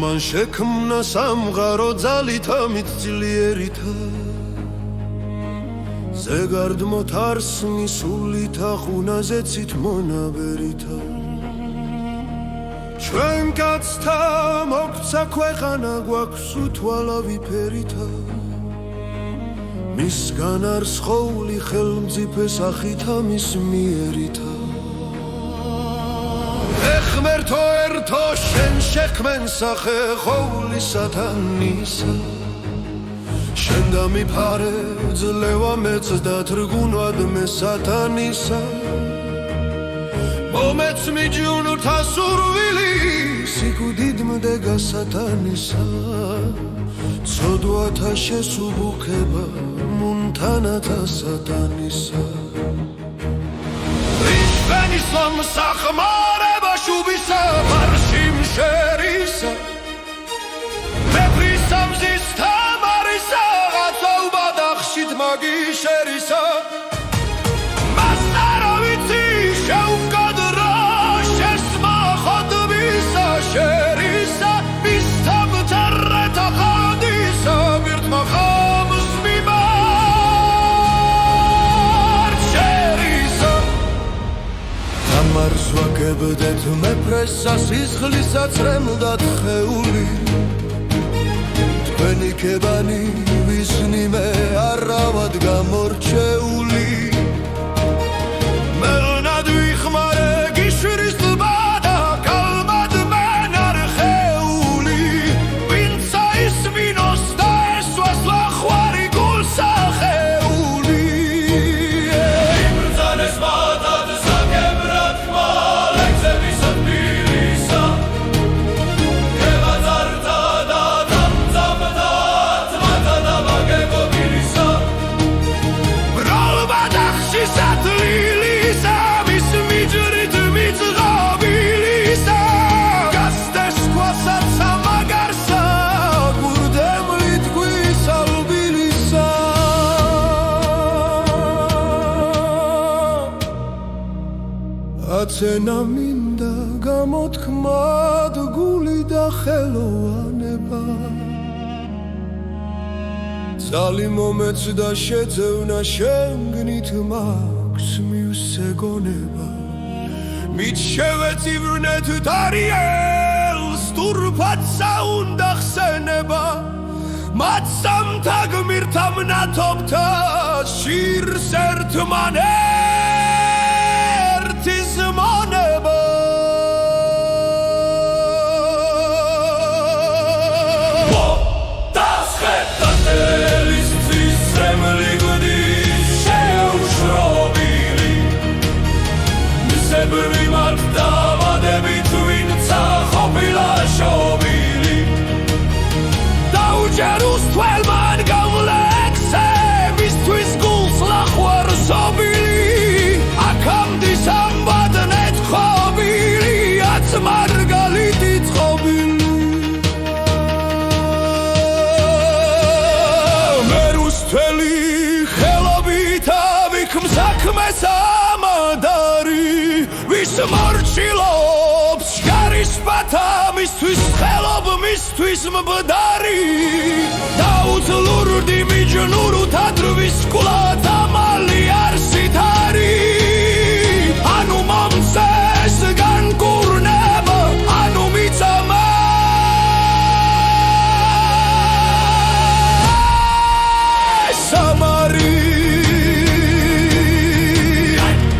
მან შექმნა სამღარო ძალითა მიწილიერითა ზეგარდ მოთარს მისულითა ხუნაზე ცით მონაბერითა ჩვენ კაცთა მოგცა ქვეყანა გვაქვს უთვალავი ფერითა მისგან არს ხოვლი ხელმწიფე სახითა მის მიერითა ეხმერთო ერთო შენ შექმენ სახე ხოვლისა თანისა შენ დამიფარე ძლევა მეწდა თრგუნვად მე სათანისა მომეც მიჯუნთა სურვილი სიკვდიდ მდეგა სათანისა ცოდვათა შესუბუქება მუნთანათა სათანისა რიშვენის მომსახმარება შუბისა ფარში მშერისა მეფრის სამზის თამარისა ღაცაობა დახშით მაგიშერისა მას არა ვიცი შეუგადრა შესმა ხოდბისა შერისა მის თამთარეთა ხადისა მირთმა ხამს მიმარ შერისა თამარს ვაგებდეთ მეფრესა სისხლისა წრემლდათ ხეული თქვენი ქებანი ვისნი მე არავად გამორჩეული მელნად ვიხმარე გიშვრის ტბა და კალმად მენ არხეული ვინც აისმინოს და ესვას ლახვარი გულსახეული იბრძანეს მათად საკებრად ხმა ლექსების თბილისა ქებაძართა და დამძაბდათ მათად ამაგეგობილისა ბრალბა დახშისა თლილისა მის მიჯრით მიძღაბილისა გასდეს ქვასაც ამაგარსა გურდემლით გვისალბილისა აცენა მინდა გამოთქმად გული და ხელოვანება ძალი მომეცდა შეძევნა შენგნით მაქვს მივსეგონება მით შევეწივნეთ დარიელს თურფად საუნდა ხსენება მათ სამთა გმირთა მნათობთა შირს ერთმან ერთი ზმონება დაუჯერუს თველმან გავლექსე მისთვის გულს ლახვარ სობილი აქამდის ამბადნეთ ხობილი აც მარგალიტი წყობილი მერუს თველი ხელობითა ვიქმ საქმეს ამადარი ვის მორჩილობს შგარის პათა მისთვის ხელობ მისთვის მბდარი დაუძლურდი მიჯნურუთა დრვის კულად